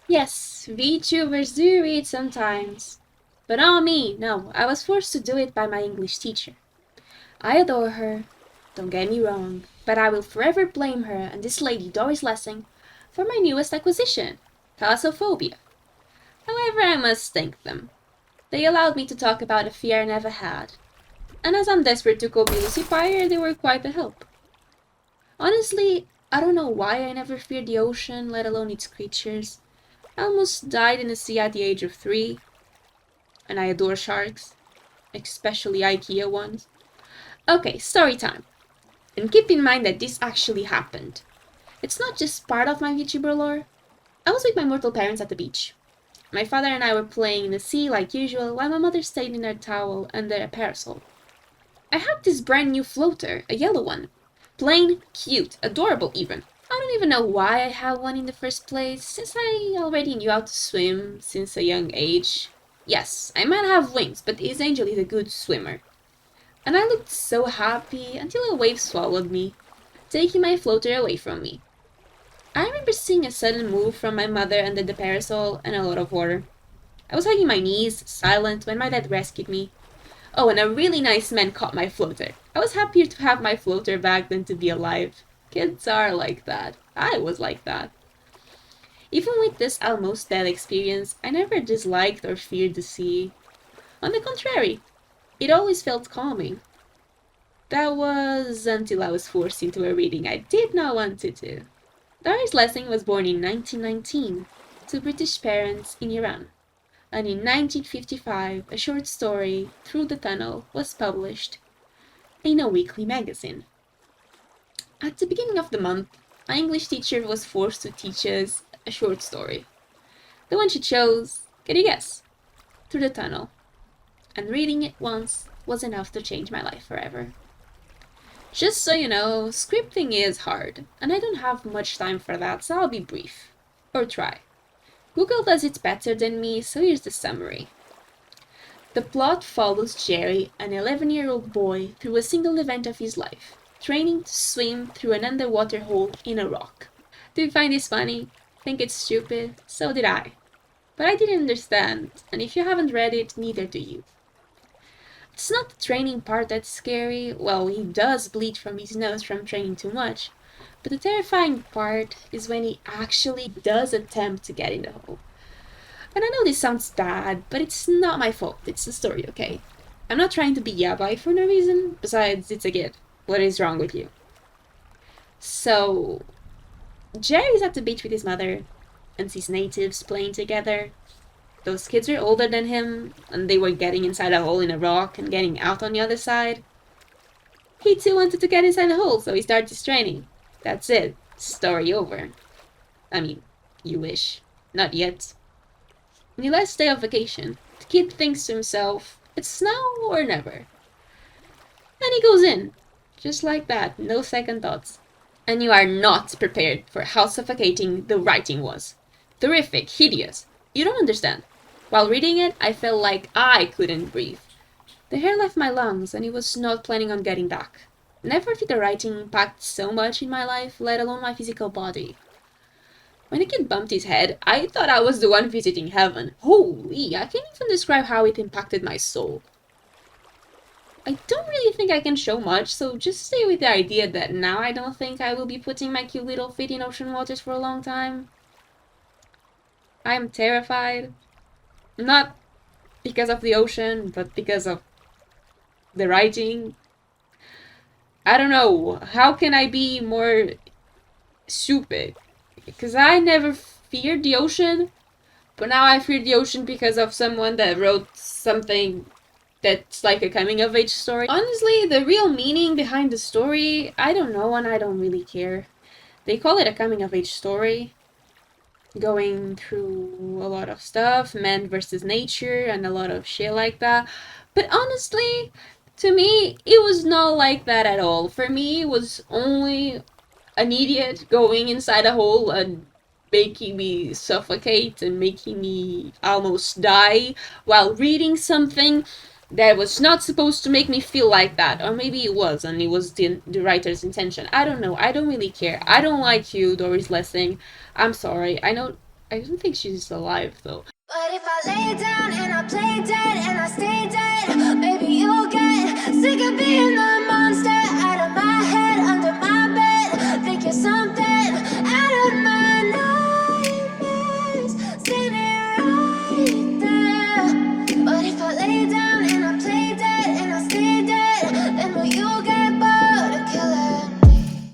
Yes, VTubers do read sometimes. But not me, no, I was forced to do it by my English teacher. I adore her, don't get me wrong, but I will forever blame her and this lady Doris Lessing for my newest acquisition, thalassophobia. However, I must thank them. They allowed me to talk about a fear I never had. And as I'm desperate to go be Lucifer, they were quite a help. Honestly, I don't know why I never feared the ocean, let alone its creatures. I almost died in the sea at the age of 3, and I adore sharks, especially IKEA ones. Okay, story time. And keep in mind that this actually happened. It's not just part of my VTuber lore. I was with my mortal parents at the beach. My father and I were playing in the sea like usual, while my mother stayed in her towel under a parasol. I had this brand new floater, a yellow one. Plain, cute, adorable even. I don't even know why I had one in the first place, since I already knew how to swim since a young age. Yes, I might have wings, but this angel is a good swimmer. And I looked so happy until a wave swallowed me, taking my floater away from me. I remember seeing a sudden move from my mother under the parasol and a lot of water. I was hugging my knees, silent, when my dad rescued me. Oh, and a really nice man caught my floater. I was happier to have my floater back than to be alive. Kids are like that. I was like that. Even with this almost dead experience, I never disliked or feared the sea. On the contrary, it always felt calming. That was until I was forced into a reading I did not want to do. Doris Lessing was born in 1919 to British parents in Iran, and in 1955 a short story, Through the Tunnel, was published in a weekly magazine. At the beginning of the month, my English teacher was forced to teach us a short story. The one she chose, can you guess? Through the Tunnel. And reading it once was enough to change my life forever. Just so you know, scripting is hard, and I don't have much time for that, so I'll be brief. Or try. Google does it better than me, so here's the summary. The plot follows Jerry, an 11-year-old boy, through a single event of his life, training to swim through an underwater hole in a rock. Do you find this funny? Think it's stupid? So did I. But I didn't understand, and if you haven't read it, neither do you. It's not the training part that's scary. Well, he does bleed from his nose from training too much. But the terrifying part is when he actually does attempt to get in the hole. And I know this sounds bad, but it's not my fault. It's the story, okay? I'm not trying to be yabai for no reason. Besides, it's a kid. What is wrong with you? So, Jerry's at the beach with his mother and sees natives playing together. Those kids were older than him, and they were getting inside a hole in a rock and getting out on the other side. He too wanted to get inside the hole, so he started his training. That's it. Story over. I mean, you wish. Not yet. On the last day of vacation, the kid thinks to himself, it's now or never. And he goes in. Just like that, no second thoughts. And you are not prepared for how suffocating the writing was. Terrific, hideous. You don't understand. While reading it, I felt like I couldn't breathe. The hair left my lungs, and I was not planning on getting back. Never did the writing impact so much in my life, let alone my physical body. When the kid bumped his head, I thought I was the one visiting heaven. Holy, I can't even describe how it impacted my soul. I don't really think I can show much, so just stay with the idea that now I don't think I will be putting my cute little feet in ocean waters for a long time. I am terrified. Not because of the ocean, but because of the writing. I don't know. How can I be more stupid? Because I never feared the ocean, but now I fear the ocean because of someone that wrote something that's like a coming of age story. Honestly, the real meaning behind the story, I don't know and I don't really care. They call it a coming of age story, going through a lot of stuff, man versus nature, and a lot of shit like that. But honestly, to me, it was not like that at all. For me, it was only an idiot going inside a hole and making me suffocate and making me almost die while reading something that was not supposed to make me feel like that. Or maybe it was, and it was the writer's intention. I don't know. I don't really care. I don't like you, Doris Lessing. I'm sorry. I know I don't think she's alive though. But if I lay down and I play dead and I stay dead